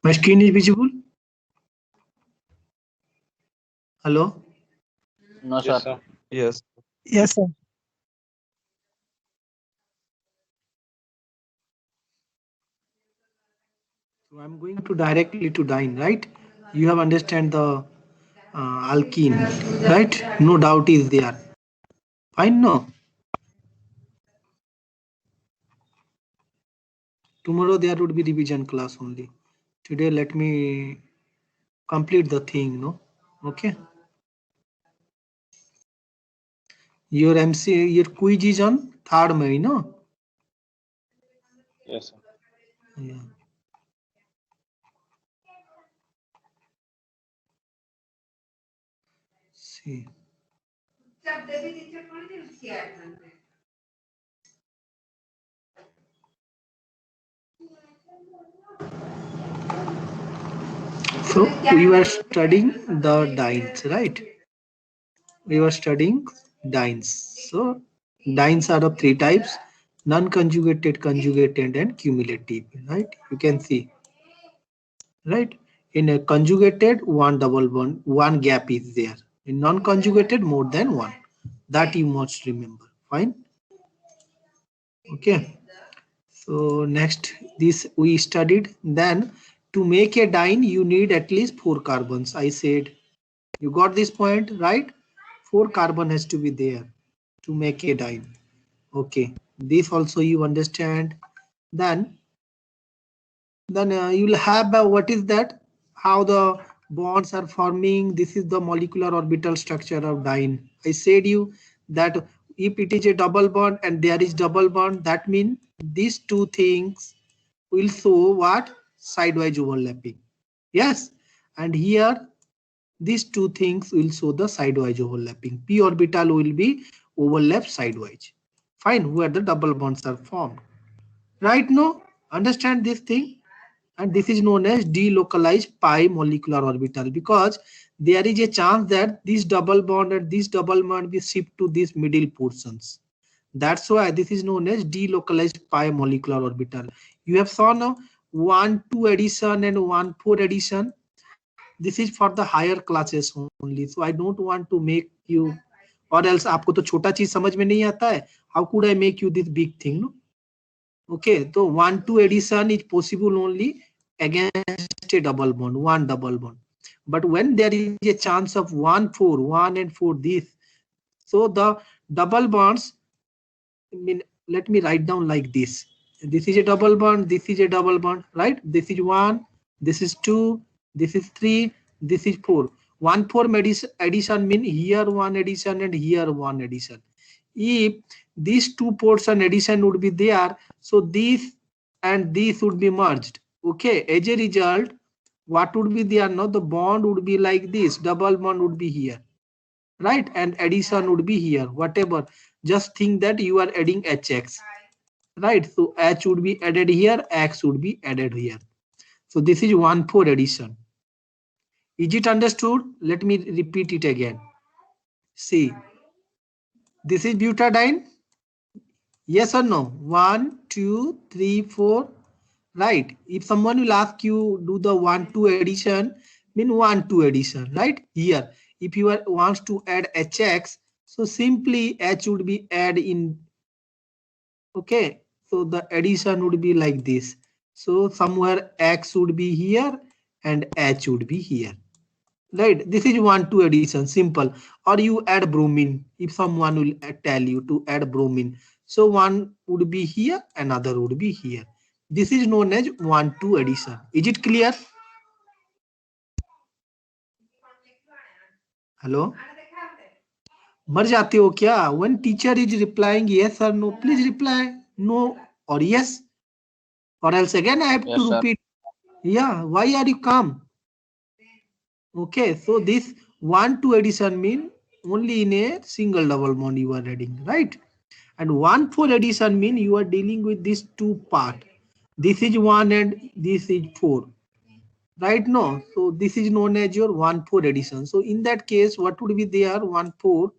My screen is visible? Hello? No, Yes, sir. sir. Yes. Yes, sir. So I'm going to directly to dine, right? You have understand the alkene, right? No doubt is there. Fine, no? Tomorrow there would be revision class only. Today let me complete the thing, no? Okay. Your your quiz is on 3rd May, no? Yes, sir. Yeah. See. So we were studying the dynes, right? We were studying dynes. So dynes are of 3 types: non-conjugated, conjugated, and cumulative, right? You can see, right? In a conjugated, one double bond, one gap is there. In non-conjugated, more than one. That you must remember. Fine. Okay. So next, this we studied. Then to make a dyne, you need at least 4 carbons. I said, you got this point, right? 4 carbon has to be there to make a dyne. Okay. This also you understand. Then you'll have what is that? How the bonds are forming. This is the molecular orbital structure of dyne. I said you that if it is a double bond and there is double bond, that means these two things will show what? Sidewise overlapping. Yes. And here these two things will show the sidewise overlapping. P orbital will be overlap sidewise. Fine, where the double bonds are formed. Right now, understand this thing? And this is known as delocalized pi molecular orbital, because there is a chance that this double bond and this double bond will shift to these middle portions. That's why this is known as delocalized pi molecular orbital. You have saw now 1,2 addition and 1,4 addition. This is for the higher classes only. So I don't want to make you, or else आपको तो छोटा चीज समझ में नहीं आता है. How could I make you this big thing? No? Okay, so 1,2 addition is possible only against a double bond, one double bond. But when there is a chance of 1,4, 1 and 4, this, so the double bonds, I mean, let me write down like this. This is a double bond, this is a double bond, right? This is 1, this is 2, this is 3, this is 4. 1,4 addition mean here 1 addition and here 1 addition. If these two portion addition would be there, so this and this would be merged. Okay, as a result, what would be there? No, the bond would be like this, double bond would be here, right? And addition would be here, whatever. Just think that you are adding hx, right? So h would be added here, x would be added here. So this is 1,4 addition. Is it understood? Let me repeat it again. See, this is butadiene. Yes or no? 1, 2, 3, 4. Right. If someone will ask you do the 1,2 addition, mean 1,2 addition, right? Here, if you are wants to add hx, so simply h would be add in. Okay. So the addition would be like this. So somewhere x would be here and h would be here. Right. This is 1,2 addition, simple. Or you add bromine. If someone will tell you to add bromine, so one would be here, another would be here. This is known as 1,2 addition. Is it clear? Hello? मर जाते हो क्या? When teacher is replying yes or no, please reply no or yes. Or else again I have Yes, to sir. repeat. Yeah, why are you calm? Okay, so this 1,2 addition mean only in a single double bond you are adding, right? And 1,4 addition mean you are dealing with these two part. This is 1 and this is 4. Right now, so this is known as your 1,4 addition. So in that case, what would be there? 1,4.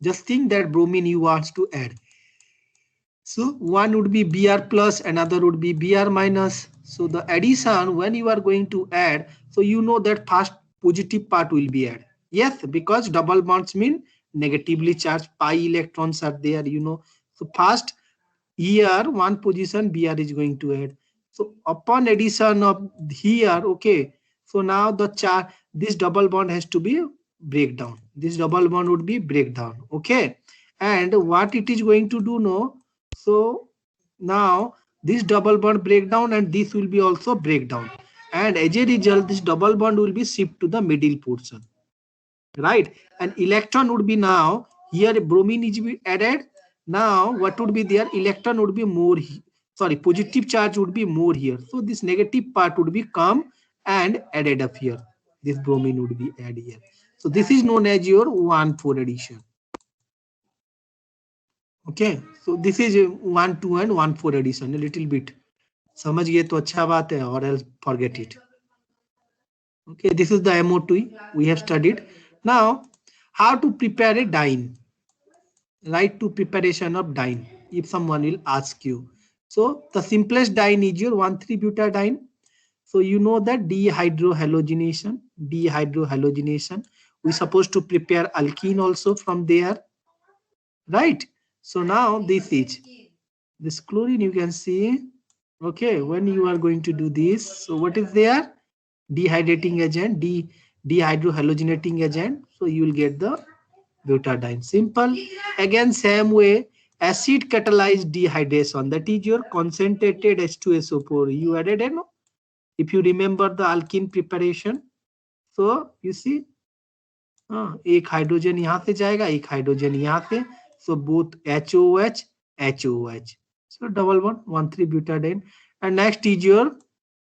Just think that bromine you want to add. So one would be Br plus, another would be Br minus. So the addition, when you are going to add, so you know that first positive part will be add. Yes, because double bonds mean negatively charged, pi electrons are there, you know. So first here one position Br is going to add. So upon addition of here, okay, so now the charge, this double bond has to be breakdown. This double bond would be breakdown, okay. And what it is going to do now, so now this double bond breakdown and this will be also breakdown, and as a result this double bond will be shift to the middle portion, right? And electron would be, now here bromine is be added. Now what would be there, electron would be more, sorry, positive charge would be more here, so this negative part would be come and added up here, this bromine would be added here. So this is known as your 1,4 addition. Okay, so this is 1, 2 and 1,4 addition. A little bit समझ गए तो अच्छा बात है, or else forget it. Okay, this is the MO2 we have studied. Now how to prepare a diene, right? To preparation of diene, if someone will ask you. So the simplest diene is your 1,3-butadiene. So you know that dehydrohalogenation, we supposed to prepare alkene also from there, right? So now this is this chlorine, you can see. Okay, when you are going to do this, so what is there? Dehydrating agent, dehydrohalogenating agent. So you will get the butadiene. Simple. Again, same way, acid catalyzed dehydration. That is your concentrated H2SO4. You added it, no? If you remember the alkene preparation. So you see, एक hydrogen यहाँ से जाएगा, एक hydrogen यहाँ से. So both HOH, HOH. So double bond, 1,3-butadiene. And next is your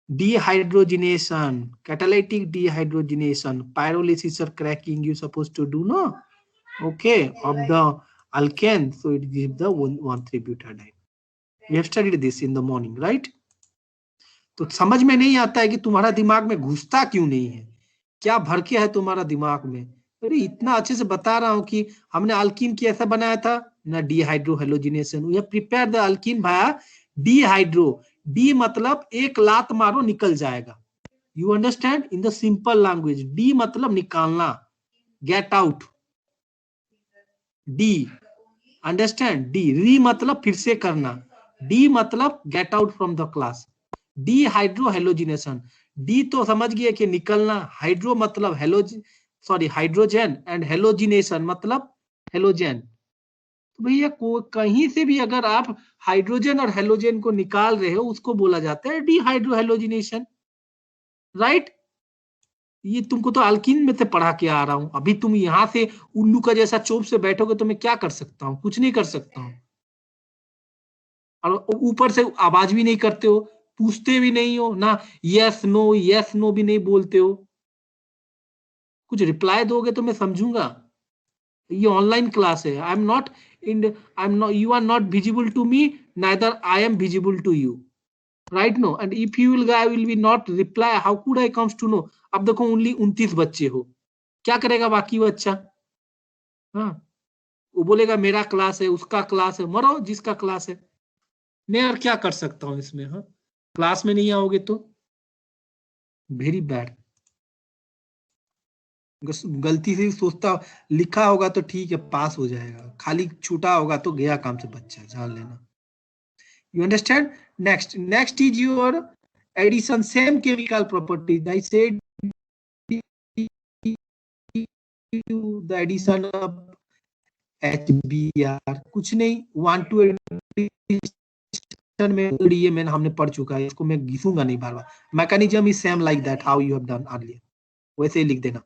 dehydrogenation, catalytic dehydrogenation, pyrolysis or cracking you supposed to do, no? Okay, of the alkane, so it gives the 1,3-butadiene. We have studied this in the morning, right? तो समझ में नहीं आता है कि तुम्हारा दिमाग में घुसता क्यों नहीं है, क्या भर के है तुम्हारा दिमाग में. अरे इतना अच्छे से बता रहा हूं कि हमने अल्कीन कैसा बनाया था ना, dehydrohalogenation. We have prepare the alkene भाया डीहाइड्रो. डी मतलब एक लात मारो निकल जाएगा. You understand in the simple language. De मतलब निकालना, get out. De understand. De re मतलब फिर से करना. डी मतलब get out from the class. Dehydrohalogenation, de तो समझ गए कि निकलना, हाइड्रो मतलब हाइड्रोजन, एंड हेलोजिनेशन मतलब हेलोजन. तो भैया कहीं से भी अगर आप हाइड्रोजन और हेलोजन को निकाल रहे हो उसको बोला जाता है डीहाइड्रोहेलोजिनेशन, राइट? ये तुमको तो अल्कीन में से पढ़ा के आ रहा हूं. अभी तुम यहां से उल्लू का जैसा चोप से बैठोगे तो मैं क्या कर सकता हूं? कुछ नहीं कर सकता हूं. और ऊपर से आवाज भी नहीं करते हो, पूछते भी नहीं हो ना, यस नो भी नहीं बोलते हो. कुछ रिप्लाई दोगे तो मैं समझूंगा. ये ऑनलाइन क्लास है. I am not you are not visible to me, neither I am visible to you, right? No. And if you will be not reply, how could I comes to know? अब देखो only 29 बच्चे हो, क्या करेगा बाकी बच्चा? हाँ, वो बोलेगा मेरा क्लास है, उसका क्लास है. मरो जिसका क्लास है. मैं और क्या कर सकता हूं इसमें? हाँ, क्लास में नहीं आओगे तो वेरी बैड. गलती से सोचता लिखा होगा तो ठीक है, पास हो जाएगा. खाली छूटा होगा तो गया काम से बच्चा, जान लेना. You understand? Next is your addition, same chemical properties. I said the addition of HBr, कुछ नहीं. 1,2 में ये मैंने हमने पढ़ चुका है, इसको मैं घिसूंगा नहीं बार बार. Mechanism is same like that how you have done earlier, वैसे ही लिख देना.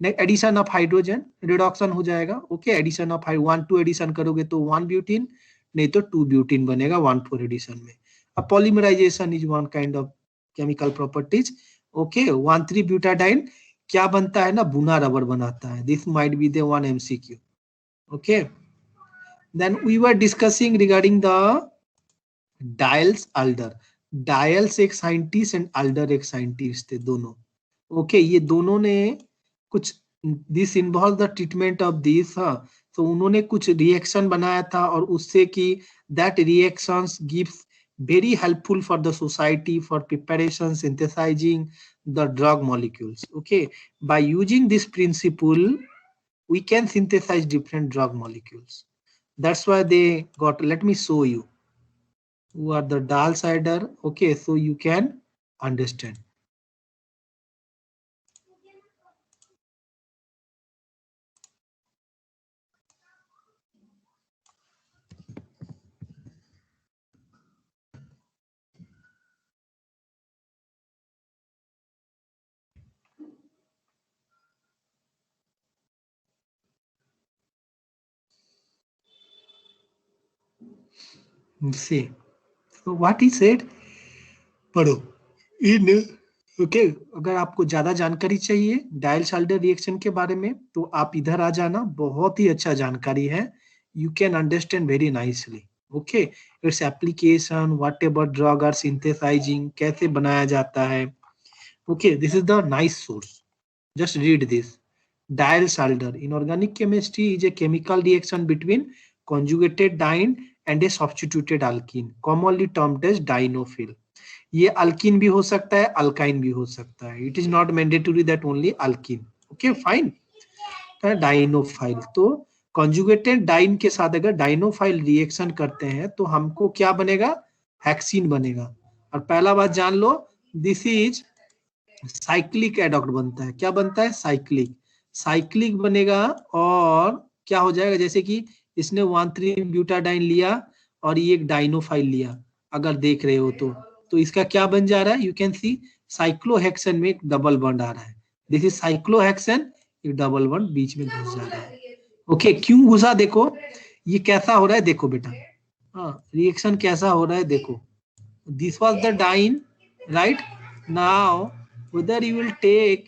एडिशन ऑफ हाइड्रोजन, रिडक्शन हो जाएगा. ओके, एडिशन ऑफ 1,2 एडिशन करोगे तो 1 ब्यूटीन, नहीं तो 2 ब्यूटीन बनेगा 1,4 एडिशन में. अब polymerization is one kind of chemical properties. Okay, 1,3 butadiene क्या बनता है ना, बुना रबर बनाता है. This might be the one MCQ. Okay, then we were discussing regarding the Diels Alder. Diels एक साइंटिस्ट एंड अल्डर एक साइंटिस्ट थे दोनों. ओके, ये दोनों ने कुछ this involve the treatment of this. तो उन्होंने कुछ रिएक्शन बनाया था और उससे कि that reactions very helpful for the society for preparation, synthesizing the drug molecules. Okay, by using this principle, we can synthesize different drug molecules. That's why they got, let me show you who are the Dahl-Sider. Okay, so you can understand. See, so what he said, पढ़ो in okay अगर आपको ज्यादा जानकारी चाहिए dial-Salter reaction के बारे में तो आप इधर आ जाना, बहुत ही अच्छा जानकारी है, you can understand very nicely. Okay, it's application, whatever drug are synthesizing, कैसे बनाया जाता है. Okay, this is the nice source, just read this. Dial-Sider in organic chemistry is a chemical reaction between conjugated diene and a substituted alkene, commonly termed as dienophile. ये alkene भी हो सकता है, alkyne भी हो सकता है. It is not mandatory that only alkene. Okay fine. Dienophile, तो कॉन्जुगेटेड डाइन के साथ अगर डाइनोफाइल रिएक्शन करते हैं तो हमको क्या बनेगा, हेक्सीन बनेगा. और पहला बात जान लो, दिस इज साइक्लिक एडॉक्ट बनता है. क्या बनता है, साइक्लिक. साइक्लिक बनेगा और क्या हो जाएगा, जैसे कि इसने 1,3-ब्यूटाडाइन लिया और ये एक डाइनोफाइल लिया, अगर देख रहे हो तो इसका क्या बन जा रहा है, यू कैन सी साइक्लोहेक्सेन में एक डबल बॉन्ड आ रहा है. दिस इज साइक्लोहेक्सेन, एक डबल बॉन्ड बीच में घुस जा रहा है. ओके, क्यों घुसा, देखो ये कैसा हो रहा है, देखो बेटा, हाँ रिएक्शन कैसा हो रहा है, देखो. This was the diene, right. Now whether you will take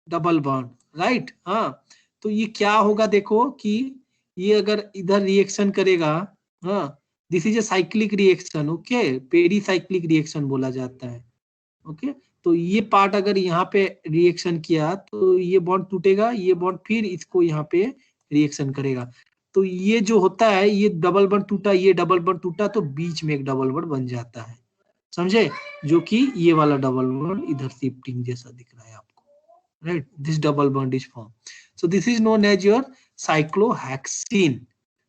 double bond, right. हाँ, तो ये क्या होगा, देखो कि ये अगर इधर रिएक्शन करेगा, हाँ this is a cyclic reaction. Okay, pericyclic reaction बोला जाता है. ओके, तो ये पार्ट अगर यहाँ पे रिएक्शन किया तो ये बॉन्ड टूटेगा, ये बॉन्ड फिर इसको यहाँ पे रिएक्शन करेगा. तो ये जो होता है, ये डबल बॉन्ड टूटा, ये डबल बॉन्ड टूटा, तो बीच में एक डबल बॉन्ड बन जाता है, समझे, जो कि ये वाला डबल बॉन्ड इधर शिफ्टिंग जैसा दिख रहा है आपको, right. This double bond is form. So this is known as your cyclohexene.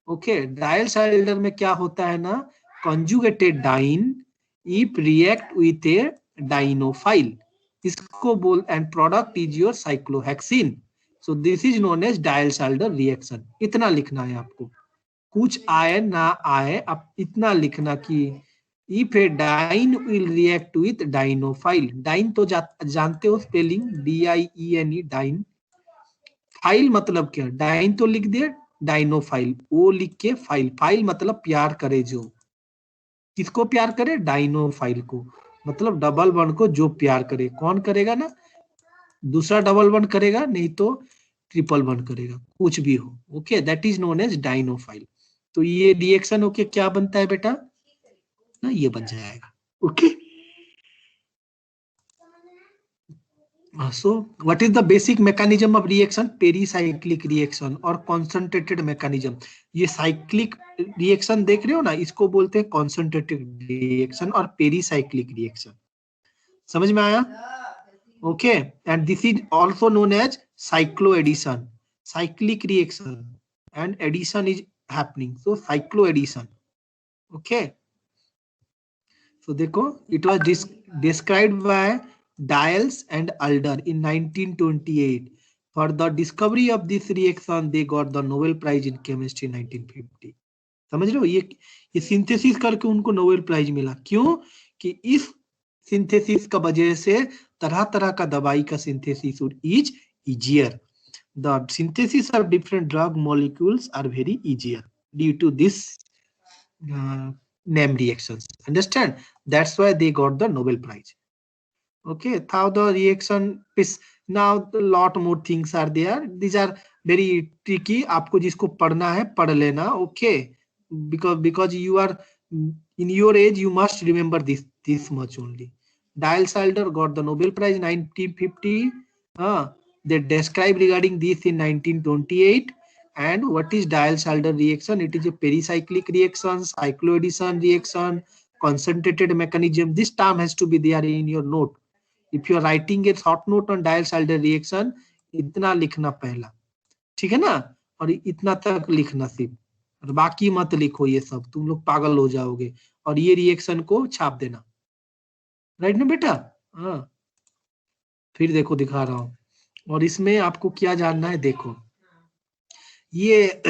Okay, Diels Alder में क्या होता है ना, conjugated diene if react with a dienophile, इसको बोल, and product is your cyclohexene. So this is known as Diels Alder reaction. इतना लिखना है आपको, कुछ आए ना आए, आप इतना लिखना कि if a diene will react with dienophile. Diene तो जानते हो स्पेलिंग, DIENE, डाइन. फाइल मतलब क्या, डाइन तो लिख दिया, डाइनोफाइल वो लिख के फाइल. फाइल मतलब प्यार करे जो, किसको प्यार करे, डाइनोफाइल को, मतलब डबल बॉन्ड को जो प्यार करे. कौन करेगा ना, दूसरा डबल बॉन्ड करेगा, नहीं तो ट्रिपल बॉन्ड करेगा, कुछ भी हो. Okay, that is known as dienophile. तो ये रिएक्शन होके क्या बनता है बेटा ना, ये बन जाएगा. Okay, so what is the basic mechanism of reaction, pericyclic reaction और कॉन्सेंट्रेटेड मैकेनिज्म. ये साइक्लिक रिएक्शन देख रहे हो ना, इसको बोलते हैं कॉन्सेंट्रेटेड रिएक्शन और पेरीसाइक्लिक रिएक्शन. समझ में आया, okay. And this is also known as cycloaddition. Cyclic reaction and addition is happening, so cycloaddition. Okay, so देखो, it was described by Diels and Alder in 1928. For the discovery of this reaction, they got the Nobel Prize in Chemistry 1950. समझ रहे हो, ये synthesis करके उनको Nobel prize मिला. क्यों, कि इस सिंथेसिस का वजह से तरह तरह का दवाई का synthesis is easier. The synthesis of different drug molecules are very easier due to this name reactions. Understand? That's why they got the Nobel Prize. Okay, how the reaction is now, a lot more things are there. These are very tricky. आपको जिसको पढ़ना है पढ़ लेना. Okay, because you are in your age, you must remember this much only. Diels-Alder got the Nobel Prize in 1950. They describe regarding this in 1928. And what is Diels-Alder reaction? It is a pericyclic reaction, cycloaddition reaction, concentrated mechanism. This term has to be there in your note. If you are writing a short note on Diels-Alder reaction, इतना लिखना पहला, ठीक है ना, और इतना तक लिखना सिर्फ, और बाकी मत लिखो ये सब, तुम लोग पागल हो जाओगे। और ये रिएक्शन को छाप देना, राइट ना बेटा? हाँ, फिर देखो दिखा रहा हूं। और इसमें आपको क्या जानना है, देखो ये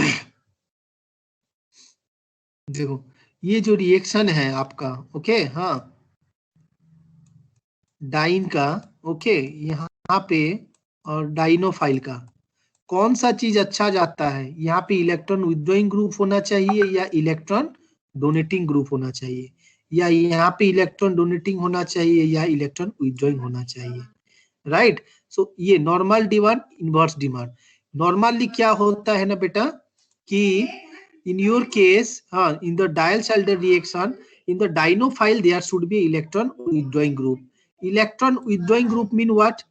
देखो ये जो रिएक्शन है आपका, ओके, हाँ, डाइन का, ओके, यहाँ पे, और डाइनोफाइल का कौन सा चीज अच्छा जाता है? यहाँ पे इलेक्ट्रॉन विथड्रॉइंग ग्रुप होना चाहिए या इलेक्ट्रॉन डोनेटिंग ग्रुप होना चाहिए, या यहाँ पे इलेक्ट्रॉन डोनेटिंग होना चाहिए या इलेक्ट्रॉन विथड्रॉइंग होना चाहिए, राइट? सो ये normal demand, inverse demand. Normally क्या होता है ना बेटा कि in your case, in the Diels-Alder reaction, in the dienophile there should be electron withdrawing group. Electron withdrawing group mean what?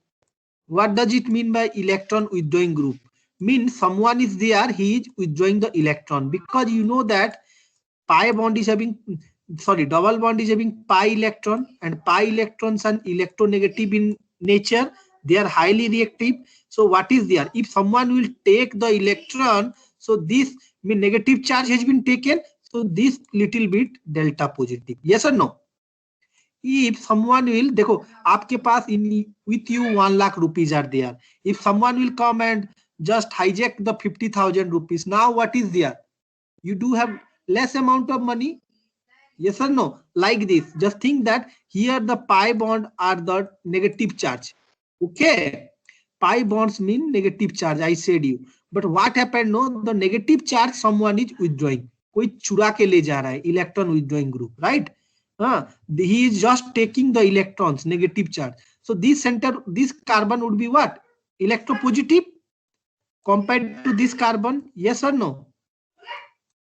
What does it mean by electron withdrawing group? Means someone is there, he is withdrawing the electron, because you know that pi bond is having, sorry, double bond is having pi electron, and pi electrons are electronegative in nature, they are highly reactive. So what is there? If someone will take the electron, so this mean negative charge has been taken, so this little bit delta positive, yes or no? If someone will, देखो आपके पास in with you 1 lakh rupees are there, if someone will come and just hijack the 50,000 rupees, now what is there? You do have less amount of money, yes or no? Like this, just think that here the pi bond are the negative charge, okay, pi bonds mean negative charge, I said you. But what happened? No, the negative charge someone is withdrawing, कोई चुरा के ले जा रहा है, electron withdrawing group, right? He is just taking the electrons, negative charge. So this center, this carbon would be what? Electropositive compared to this carbon, yes or no?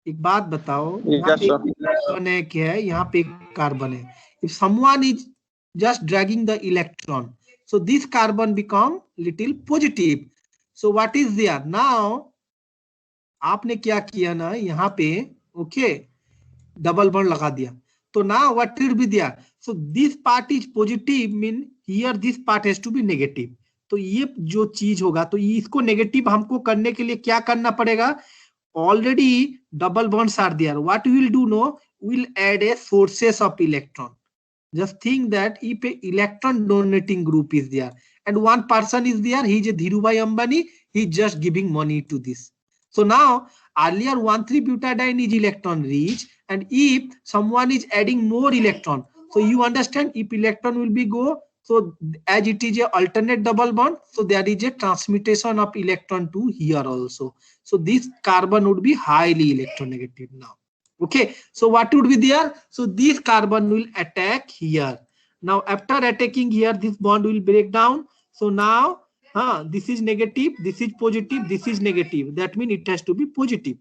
एक बात बताओ, यहाँ पे कार्बन है, क्या है, यहाँ पे कार्बन है. If someone is just dragging the electron, so this carbon become little positive. So what is there now? आपने क्या किया ना, यहाँ पे ओके डबल बॉन्ड लगा दिया, तो now what will be there? So this part is positive, mean here this part has to be negative. तो ये जो चीज होगा, तो इसको नेगेटिव हमको करने के लिए क्या करना पड़ेगा? Already double bonds are there. What we will do now? We'll add a sources of electron. Just think that if a electron donating group is there and one person is there, he is a Dhirubhai Ambani, he is just giving money to this. So now earlier 1,3-butadiene is electron rich, and if someone is adding more electron, so you understand, if electron will be go, so as it is a alternate double bond, so there is a transmutation of electron to here also. So this carbon would be highly electronegative now. Okay, so what would be there? So this carbon will attack here. Now after attacking here, this bond will break down. So now this is negative, this is positive, this is negative. That means it has to be positive,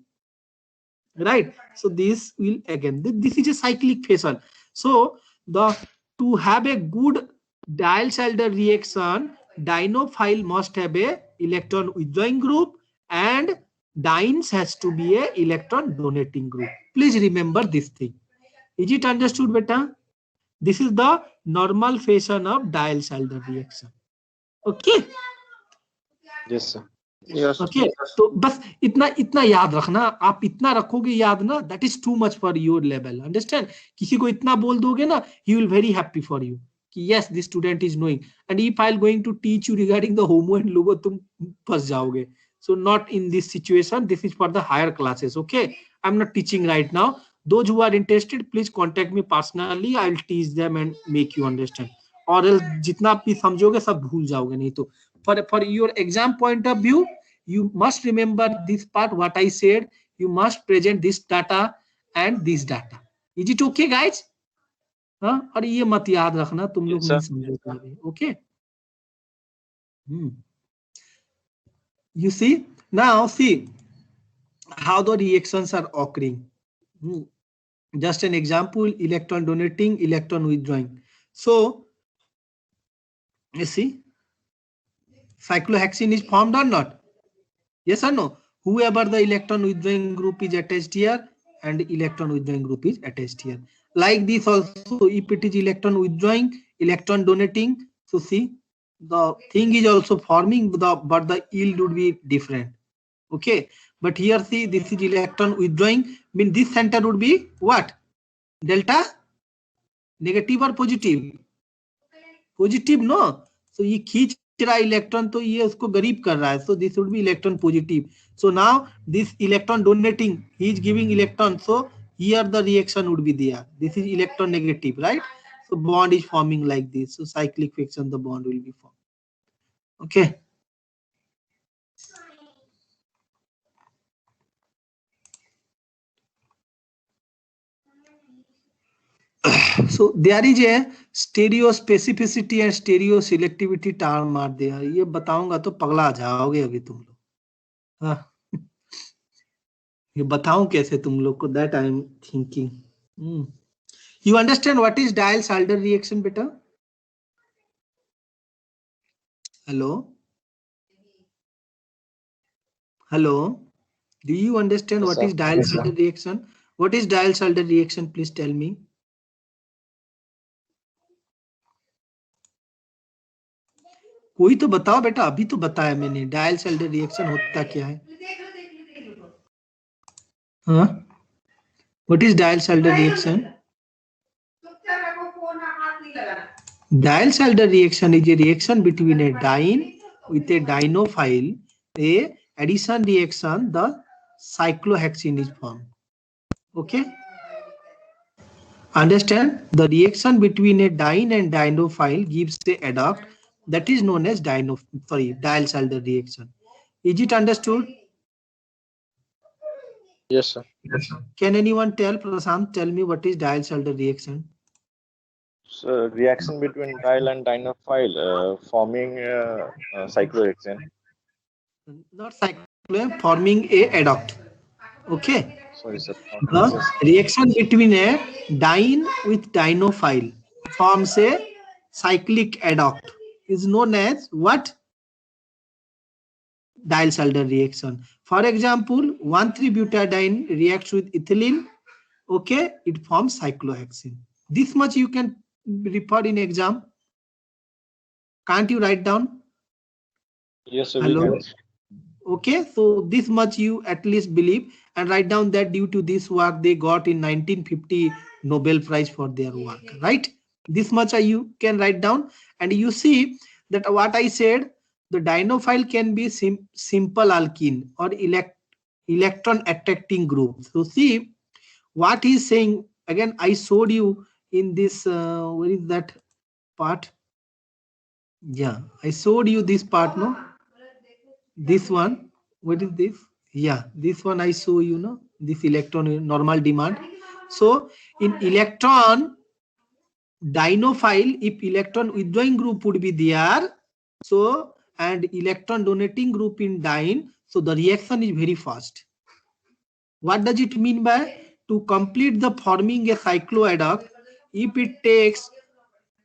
right? So this will again, this is a cyclic fashion. So to have a good Diels-Alder reaction, dienophile must have a electron withdrawing group and dienes has to be a electron donating group. Please remember this thing. Is it understood, beta? This is the normal fashion of Diels-Alder reaction. Okay? Yes, sir. Yes. Okay. तो बस इतना याद रखना, आप इतना रखोगे याद ना, that is too much for your level. Understand? किसी को इतना बोल दोगे ना, he will very happy for you. कि yes, this student is knowing. And if I am going to teach you regarding the HOMO and LUMO, तुम फंस जाओगे. So not in this situation. This is for the higher classes. Okay, I'm not teaching right now. Those who are interested, please contact me personally. I'll teach them and make you understand. और जितना भी समझोगे सब भूल जाओगे, नहीं तो for your exam point of view, you must remember this part. What I said, you must present this data and this data. Is it okay, guys? हाँ, और ये मत याद रखना, तुम लोग नहीं समझोगे. Okay. You see, now see how the reactions are occurring. Just an example, electron donating, electron withdrawing. So you see, cyclohexene is formed or not? Yes or no? Whoever the electron withdrawing group is attached here and electron withdrawing group is attached here. Like this also, if it is electron withdrawing, electron donating, so see the thing is also forming, but the yield would be different. Okay, but here see, this is electron withdrawing, mean this center would be what? Delta negative और positive no. सो ये खींच रहा है electron, तो ये उसको गरीब कर रहा है. So this would be electron positive. So now this electron donating, he is giving electron, so here the reaction would be there. This is electron negative, right? So bond is forming like this. So cyclic friction, the bond will be form. Okay, so there is a stereo specificity and stereo selectivity term are there. ये बताऊंगा तो पगला जाओगे अभी तुम लोग. हाँ, ये बताऊं कैसे तुम लोग को, that I am thinking. You understand what is Diels-Alder reaction, बेटा? Hello, hello, do you understand Yes, what sir. is Diels-Alder reaction? What is Diels-Alder reaction? Please tell me. कोई तो बताओ बेटा, अभी तो बताया मैंने. Diels-Alder reaction होता क्या है? हाँ, what is Diels-Alder reaction? Diels-Alder reaction is a reaction between a diene with a dienophile. A addition reaction, the cyclohexene is formed. Okay, understand? The reaction between a diene and dienophile gives the adduct, that is known as Diels-Alder reaction. Is it understood? Yes, sir. Can anyone tell, Prashant, tell me what is Diels-Alder reaction? So reaction between diol and dienophile forming cyclohexane. Not cyclohexane, forming a adduct. Okay. Sorry, sir. The reaction between a diene with dienophile forms a cyclic adduct is known as what? Diels-Alder reaction. For example, 1,3-butadiene reacts with ethylene. Okay, it forms cyclohexane. This much you can refer in exam. Can't you write down? Yes, sir. Hello? Okay, so this much you at least believe, and write down that due to this work they got in 1950 Nobel Prize for their work, right? This much you can write down, and you see that what I said, the dienophile can be simple alkene or electron attracting group. So see what he's saying again. I showed you in this where is that part? Yeah, I showed you this part, no? This one, what is this? Yeah, this one I show you, no? This electron normal demand. So in electron dienophile, if electron withdrawing group would be there, so and electron donating group in diene, so the reaction is very fast. What does it mean by? To complete the forming a cycloadduct, if it takes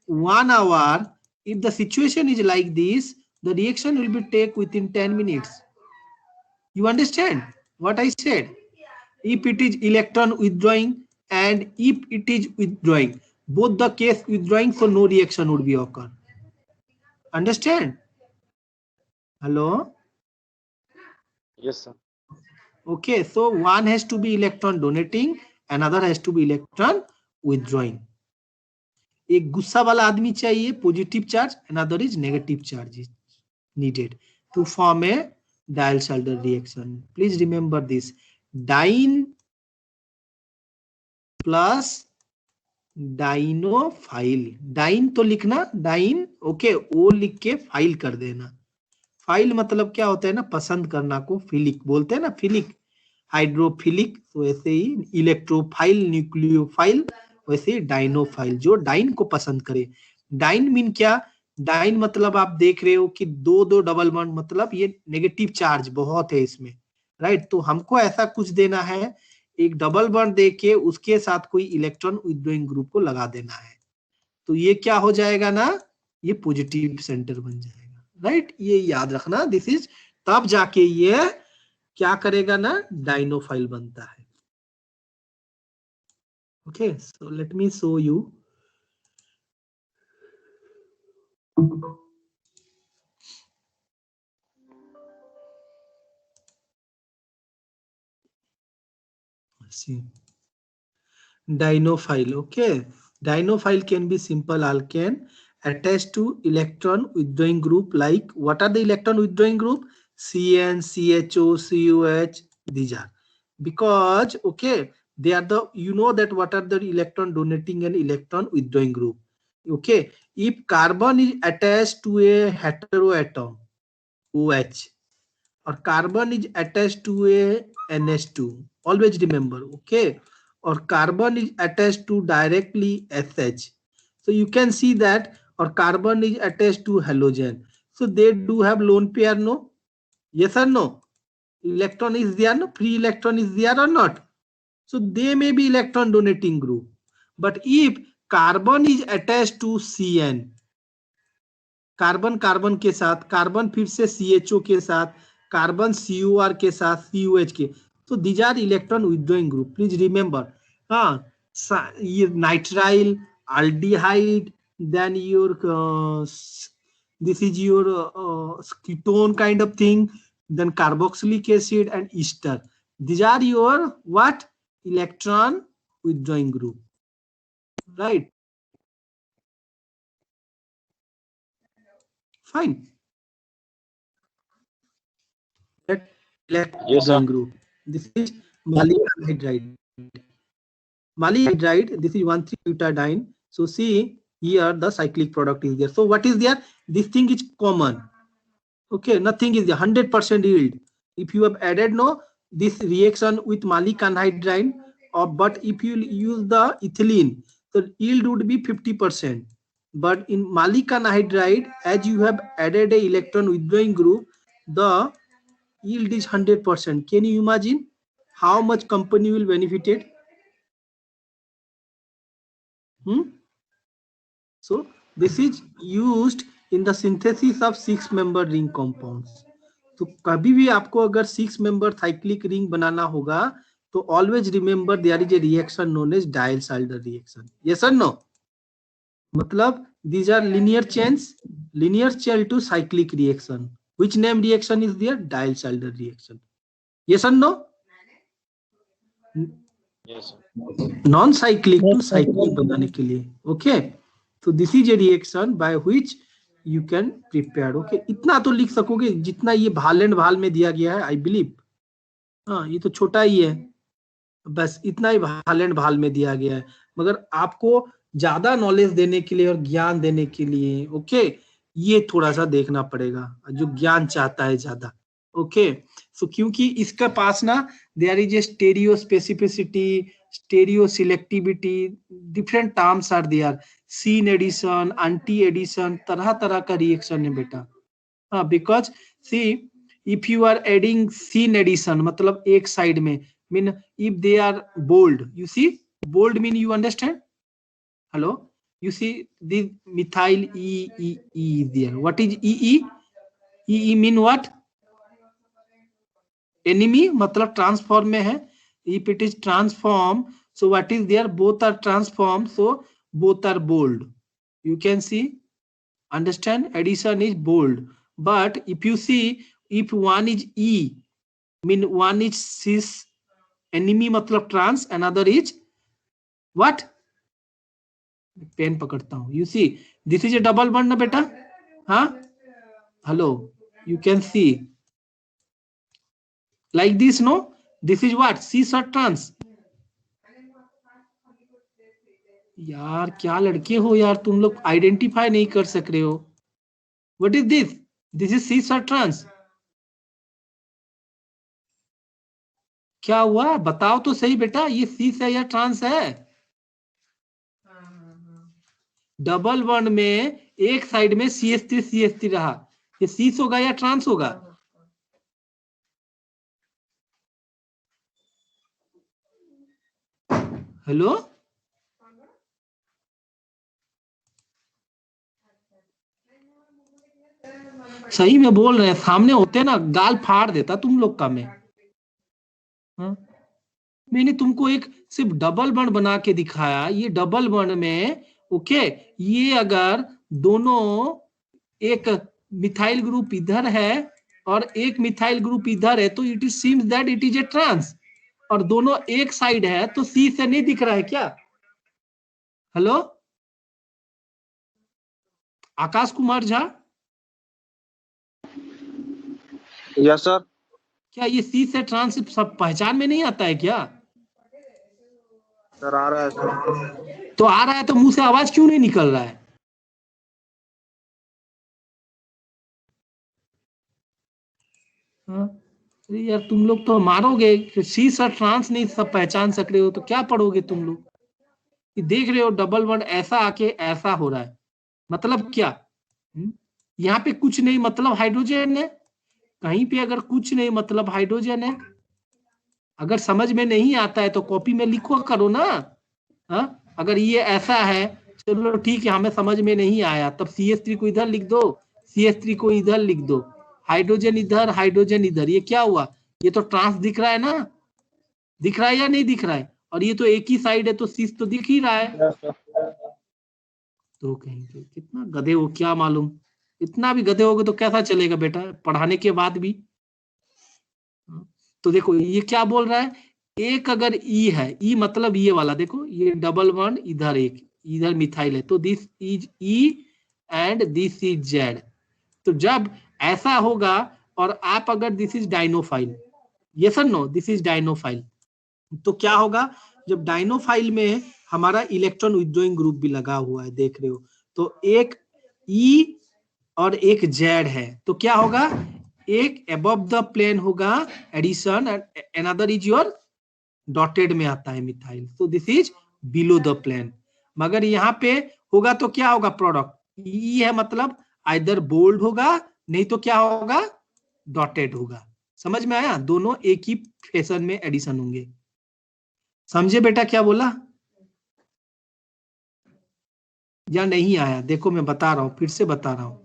1 hour, if the situation is like this, the reaction will be take within 10 minutes. You understand what I said? If it is electron withdrawing and if it is withdrawing, both the case withdrawing, so no reaction would be occur. Understand? Hello? Yes, sir. Okay, so one has to be electron donating, another has to be electron withdrawing. एक गुस्सा वाला आदमी चाहिए, positive charge, another is negative charge is needed to form a Diels-Alder reaction. Please remember this. Diene plus dienophile. Diene तो लिखना, diene, okay, ओ लिख के file कर देना. फाइल मतलब क्या होता है ना, पसंद करना को फिलिक बोलते हैं ना, फिलिक, हाइड्रोफिलिक. तो ऐसे ही इलेक्ट्रोफाइल, न्यूक्लियोफाइल, वैसे ही डाइनोफाइल, जो डाइन को पसंद करे. डाइन मीन क्या? डाइन मतलब आप देख रहे हो कि दो डबल बॉन्ड, मतलब ये नेगेटिव चार्ज बहुत है इसमें, राइट? तो हमको ऐसा कुछ देना है, एक डबल बॉन्ड देके उसके साथ कोई इलेक्ट्रॉन विथड्रॉइंग ग्रुप को लगा देना है. तो ये क्या हो जाएगा ना, ये पॉजिटिव सेंटर बन जाएगा, राइट? ये याद रखना. दिस इज, तब जाके ये क्या करेगा ना, डाइनोफाइल बनता है. Okay, so let me show you. Let's see. Dinophile. Okay, dinophile can be simple alkane attached to electron withdrawing group. Like, what are the electron withdrawing group? CN, CHO, COH. These are, because okay, they are the, you know that what are the electron donating and electron withdrawing group. Okay, if carbon is attached to a heteroatom OH, or carbon is attached to a NH2, always remember, okay, or carbon is attached to directly SH, so you can see that, or carbon is attached to halogen, so they do have lone pair, no? Yes or no? Electron is there, no? Free electron is there or not? So they may be electron donating group. But if carbon is attached to CN, carbon carbon के साथ, carbon फिर से CHO के साथ, carbon COR के साथ, COH के, तो these are electron withdrawing group. Please remember. हाँ, ये nitrile, aldehyde, then your this is your ketone kind of thing, then carboxylic acid and ester. These are your what? Electron withdrawing group, right? Fine. That electron Yes, sir. withdrawing group. This is maleic anhydride. Maleic anhydride, this is 1,3-butadiene. So see here the cyclic product is there. So what is there? This thing is common. Okay, nothing is there. 100% yield. If you have added no this reaction with maleic anhydride, or but if you use the ethylene, the yield would be 50%. But in maleic anhydride, as you have added a electron withdrawing group, the yield is 100%. Can you imagine how much company will benefit it? So this is used in the synthesis of 6-member ring compounds. तो कभी भी आपको अगर 6-member cyclic ring बनाना होगा, तो always remember there is a reaction known as Diels-Alder reaction. Yes or no? मतलब these are linear chain to cyclic reaction. Which name reaction is there? Diels-Alder reaction. Yes or no? Yes, sir. Non cyclic to cyclic बनाने के लिए. Okay, तो this is a reaction by which you can prepare. Okay, इतना तो लिख सकोगे जितना ये भाल एंड भाल में दिया गया है, आई बिलीव. हाँ, ये तो छोटा ही है, बस इतना ही भाल एंड भाल में दिया गया है. मगर आपको ज्यादा नॉलेज देने के लिए और ज्ञान देने के लिए, ओके, ये थोड़ा सा देखना पड़ेगा जो ज्ञान चाहता है ज्यादा. ओके, सो क्योंकि इसका पास ना there is a stereospecificity, stereo selectivity, different terms are there. Scene addition, anti addition, तरह तरह का रिएक्शन है बेटा. हाँ, because see if you are adding scene addition, मतलब एक साइड में, mean if they are bold, you see bold mean, you understand? Hello, you see the methyl E is there. What is E mean what? Enemy, मतलब transform में है. If it is transform, so what is there? Both are transformed, so both are bold. You can see, understand? Addition is bold. But if you see, if one is E, mean one is cis, enemy मतलब trans, another is what? Pen पकड़ता हूँ. You see, this is a double bond ना बेटा? हाँ, hello, you can see like this, no? This is what? cis or trans? यार क्या लड़के हो यार, तुम लोग आइडेंटिफाई नहीं कर सक रहे हो. What is this? This is सिस और ट्रांस? क्या हुआ, बताओ तो सही बेटा, ये सिस है या ट्रांस है? डबल बॉन्ड में एक साइड में CH3 रहा, ये सिस होगा या ट्रांस होगा? हेलो, सही में बोल रहे हैं, सामने होते ना गाल फाड़ देता तुम लोग का मैं. मैंने तुमको एक सिर्फ डबल बॉन्ड बना के दिखाया, ये डबल बॉन्ड में ओके, ये अगर दोनों, एक मिथाइल ग्रुप इधर है और एक मिथाइल ग्रुप इधर है, तो it is seems that it is a trans, और दोनों एक साइड है, तो सी से नहीं दिख रहा है क्या? Hello Akash Kumar Jha, yes sir. क्या ये सी से ट्रांस सब पहचान में नहीं आता है क्या? सर आ रहा है सर। तो आ रहा है तो मुंह से आवाज क्यों नहीं निकल रहा है? हाँ? अरे यार तुम लोग तो मारोगे, सी से ट्रांस नहीं सब पहचान सक रहे हो तो क्या पढ़ोगे तुम लोग? ये देख रहे हो डबल बॉन्ड ऐसा आके ऐसा हो रहा है, मतलब क्या? यहाँ पे कुछ नहीं मतलब हाइड्रोजन है, कहीं पे अगर कुछ नहीं मतलब हाइड्रोजन है। अगर समझ में नहीं आता है तो कॉपी में लिखो करो ना। हाँ, अगर ये ऐसा है, चलो ठीक है, हमें समझ में नहीं आया, तब CH3 को इधर लिख दो, CH3 को इधर लिख दो, हाइड्रोजन इधर, हाइड्रोजन इधर, ये क्या हुआ? ये तो ट्रांस दिख रहा है ना, दिख रहा है या नहीं दिख रहा है? और ये तो एक ही साइड है, तो सीस तो दिख ही रहा है। तो कहेंगे कितना गधे हो, क्या मालूम, इतना भी गधे होगे तो कैसा चलेगा बेटा पढ़ाने के बाद भी। तो देखो ये क्या बोल रहा है, एक अगर ई है, ई मतलब ये वाला, देखो ये डबल बॉन्ड इधर, एक इधर मिथाइल है, तो this is E and this is Z. तो जब ऐसा होगा, और आप अगर दिस इज डाइनोफाइल, यस और नो, दिस इज डाइनोफाइल, तो क्या होगा, जब डाइनोफाइल में हमारा इलेक्ट्रॉन विथड्रॉइंग ग्रुप भी लगा हुआ है, देख रहे हो, तो एक ई और एक जेड है, तो क्या होगा, एक अबव द प्लेन होगा addition and another is your dotted में आता है मिथाइल, तो this is below the plane. मगर यहाँ पे होगा तो क्या होगा, प्रोडक्ट ई है मतलब आइदर बोल्ड होगा, नहीं तो क्या होगा, डॉटेड होगा। समझ में आया, दोनों एक ही फैशन में एडिशन होंगे। समझे बेटा क्या बोला या नहीं आया? देखो मैं बता रहा हूं, फिर से बता रहा हूं।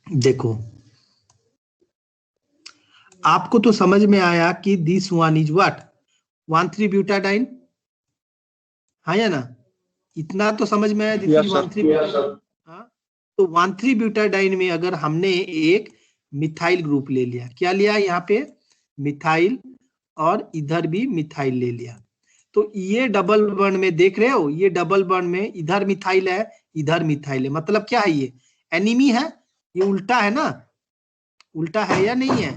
देखो आपको तो समझ में आया कि दिस वन इज व्हाट, 1,3-ब्यूटाडाइन, हाँ या ना? इतना तो समझ में आया, दिस इज 1,3-ब्यूटाडाइन। हाँ, तो 1,3-ब्यूटाडाइन में अगर हमने एक मिथाइल ग्रुप ले लिया, क्या लिया यहाँ पे, मिथाइल, और इधर भी मिथाइल ले लिया, तो ये डबल बॉन्ड में देख रहे हो, ये डबल बॉन्ड में इधर मिथाइल है, इधर मिथाइल है, मतलब क्या है, ये एनिमी है, ये उल्टा है ना, उल्टा है या नहीं है?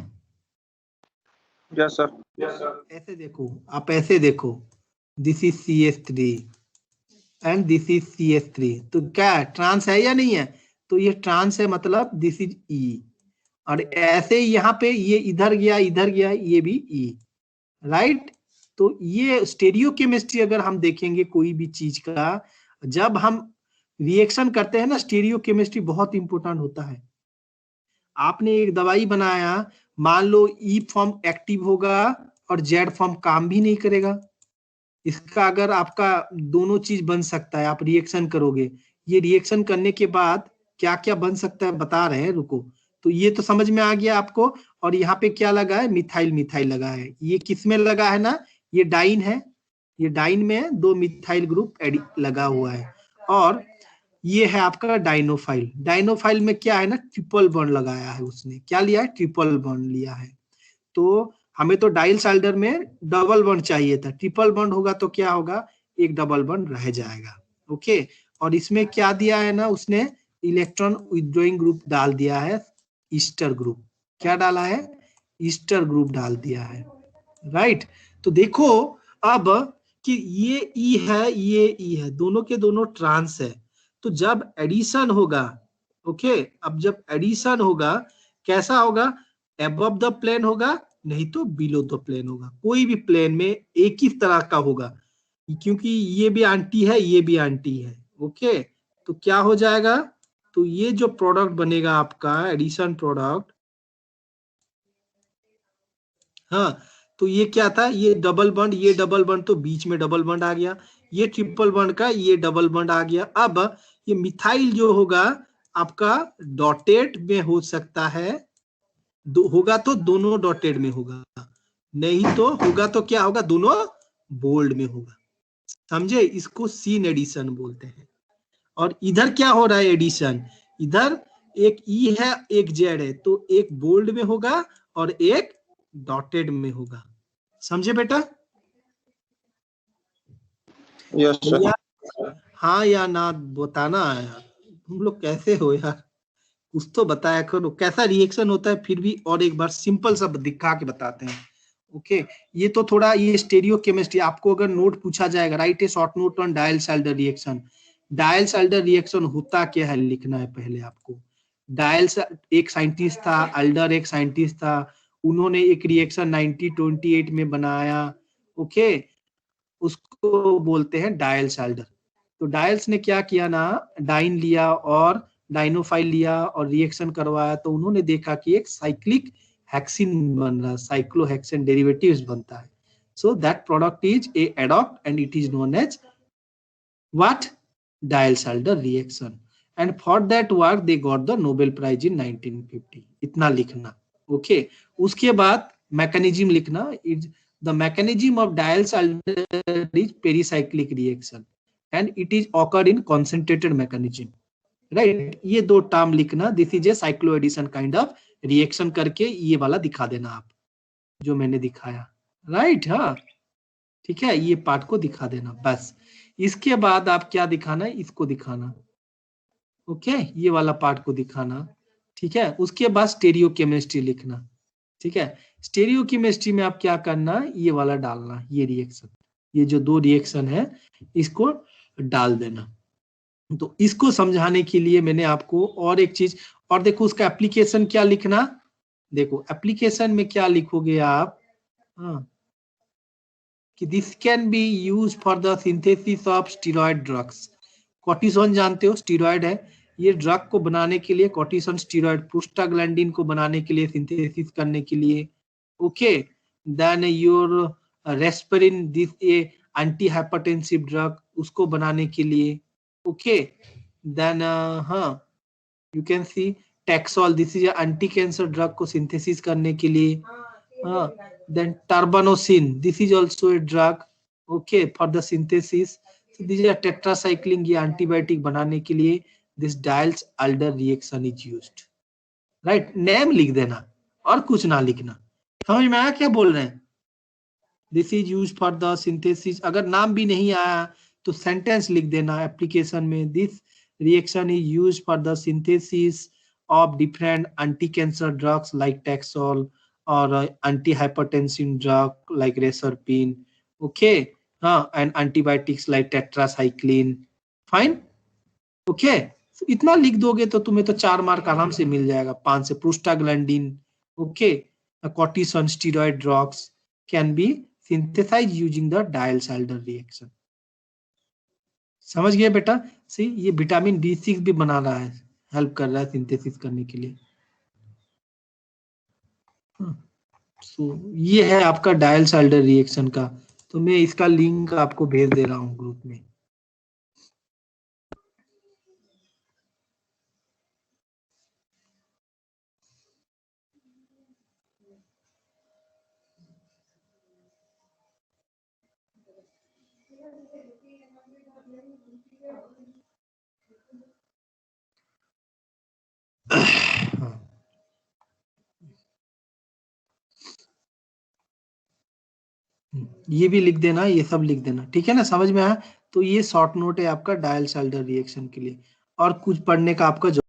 Yes sir. ऐसे देखो, आप ऐसे देखो, this is CH3 and this is CH3, तो क्या ट्रांस है या नहीं है? तो ये ट्रांस है, मतलब दिस इज E, और ऐसे ही यहाँ पे ये इधर गया, इधर गया, ये भी E, राइट। तो ये स्टेरियो केमिस्ट्री अगर हम देखेंगे कोई भी चीज का, जब हम रिएक्शन करते हैं ना, स्टेरियो केमिस्ट्री बहुत इंपॉर्टेंट होता है। आपने एक दवाई बनाया, मान लो ई फॉर्म एक्टिव होगा और जेड फॉर्म काम भी नहीं करेगा, इसका अगर आपका दोनों चीज बन सकता है, आप रिएक्शन करोगे, ये रिएक्शन करने के बाद क्या क्या बन सकता है बता रहे हैं, रुको। तो ये तो समझ में आ गया आपको, और यहाँ पे क्या लगा है, मिथाइल मिथाइल लगा है, ये किस में लगा है ना, ये डाइन है, ये डाइन में दो मिथाइल ग्रुप लगा हुआ है, और ये है आपका डाइनोफाइल, डाइनोफाइल में क्या है ना, ट्रिपल बॉन्ड लगाया है उसने, क्या लिया है, ट्रिपल बॉन्ड लिया है। तो हमें तो डाइल साइडर में डबल बॉन्ड चाहिए था, ट्रिपल बॉन्ड होगा तो क्या होगा, एक डबल बॉन्ड रह जाएगा, ओके। और इसमें क्या दिया है ना उसने, इलेक्ट्रॉन विथड्रॉइंग ग्रुप डाल दिया है, ईस्टर ग्रुप, क्या डाला है, ईस्टर ग्रुप डाल दिया है, राइट। तो देखो अब कि ये ई है, ये ई है, दोनों के दोनों ट्रांस है, तो जब एडिशन होगा, ओके, अब जब एडिशन होगा कैसा होगा, अबव द प्लेन होगा, नहीं तो बिलो द प्लेन होगा, कोई भी प्लेन में एक ही तरह का होगा, क्योंकि ये भी एंटी है, ये भी एंटी है, ओके। तो क्या हो जाएगा, तो ये जो प्रोडक्ट बनेगा आपका एडिशन प्रोडक्ट, हाँ, तो ये क्या था, ये डबल बॉन्ड, ये डबल बॉन्ड, तो बीच में डबल बॉन्ड आ गया, ये ट्रिपल बॉन्ड का ये डबल बॉन्ड आ गया। अब ये मिथाइल जो होगा आपका डॉटेड में हो सकता है, होगा तो दोनों डॉटेड में होगा, नहीं तो होगा तो क्या होगा, दोनों बोल्ड में होगा, समझे? इसको सीन एडिशन बोलते हैं। और इधर क्या हो रहा है एडिशन, इधर एक ई है एक जेड है, तो एक बोल्ड में होगा और एक डॉटेड में होगा, समझे बेटा? Yes sir. भैया हाँ या ना बताना है यार, तुम लोग कैसे हो यार, कुछ तो बताया करो कैसा रिएक्शन होता है। फिर भी और एक बार सिंपल सा दिखा के बताते हैं। ओके, ये तो थोड़ा ये स्टेरियो केमिस्ट्री, आपको अगर नोट पूछा जाएगा, right A short note on dials-Elder reaction. Dials-Elder reaction होता क्या है लिखना है पहले आपको। डायल्स एक साइंटिस्ट था, एल्डर एक साइंटिस्ट था, उन्होंने एक रिएक्शन 1928 में बनाया। ओके, उसको बोलते हैं डायल्स-एल्डर। तो डायल्स ने क्या किया ना, डाइन लिया और डाइनोफाइल लिया और रिएक्शन करवाया, तो उन्होंने देखा कि एक साइक्लिक हेक्सिन बन रहा है, साइक्लोहेक्सेन डेरिवेटिव्स बनता है। So that product is a adduct and it is known as what, Diels Alder reaction. And for that work they got the Nobel prize in 1950। इतना लिखना। ओके, उसके बाद मैकेनिज्म लिखना, is the mechanism of Diels Alder is pericyclic reaction and it is occurred in concentrated mechanism, right? ये दो term लिखना, this is A cycloaddition kind of reaction करके ये वाला दिखा देना आप जो मैंने दिखाया, राइट? हाँ ठीक है, ये पार्ट को दिखा देना बस। इसके बाद आप क्या दिखाना है, इसको दिखाना। ओके, ये वाला पार्ट को दिखाना, ठीक है। उसके बाद स्टेरियो केमिस्ट्री लिखना, ठीक है। स्टेरियो केमिस्ट्री में आप क्या करना, ये वाला डालना, ये रिएक्शन, ये जो दो रिएक्शन है इसको डाल देना। तो इसको समझाने के लिए मैंने आपको और एक चीज और देखो, उसका एप्लीकेशन क्या लिखना, देखो एप्लीकेशन में क्या लिखोगे आप, हाँ, कि this can be use for the synthesis of steroid drugs. Cortisone जानते हो स्टीरॉयड है, ये ड्रग को बनाने के लिए, कॉर्टिसोन स्टीरॉयड प्रोस्टाग्लैंडिन को बनाने के लिए, सिंथेसिस करने के लिए। Okay, then your reserpine, this a antihypertensive drug, उसको बनाने के लिए। ओके, देन हाँ, you can see taxol, this is anticancer drug को सिंथेसिस करने के लिए। हाँ, then tabersonine, this is also a drug, okay, for the synthesis. This is tetracycline, ये एंटीबायोटिक बनाने के लिए this Diels Alder reaction is used, right? Name लिख देना और कुछ ना लिखना। समझ में आया क्या बोल रहे हैं? This is used for the synthesis. अगर नाम भी नहीं आया तो सेंटेंस लिख देना एप्लीकेशन में, this reaction is used for the synthesis of different anti-cancer drugs like Taxol or anti-hypertensive drug like Reserpine, okay, and antibiotics like tetracycline, fine, okay। so, इतना लिख दोगे तो तुम्हें तो 4 मार्क आराम से मिल जाएगा, 5 से। Prostaglandin, okay, cortisone steroid drugs can be synthesized using the Diels-Alder reaction। समझ गए बेटा? सी, ये विटामिन B6 भी बना रहा है, हेल्प कर रहा है सिंथेसिस करने के लिए। सो ये है आपका डायल्स-एल्डर रिएक्शन का, तो मैं इसका लिंक आपको भेज दे रहा हूँ ग्रुप में। ये भी लिख देना, ये सब लिख देना, ठीक है ना? समझ में आया? तो ये शॉर्ट नोट है आपका डायल्स-एल्डर रिएक्शन के लिए, और कुछ पढ़ने का आपका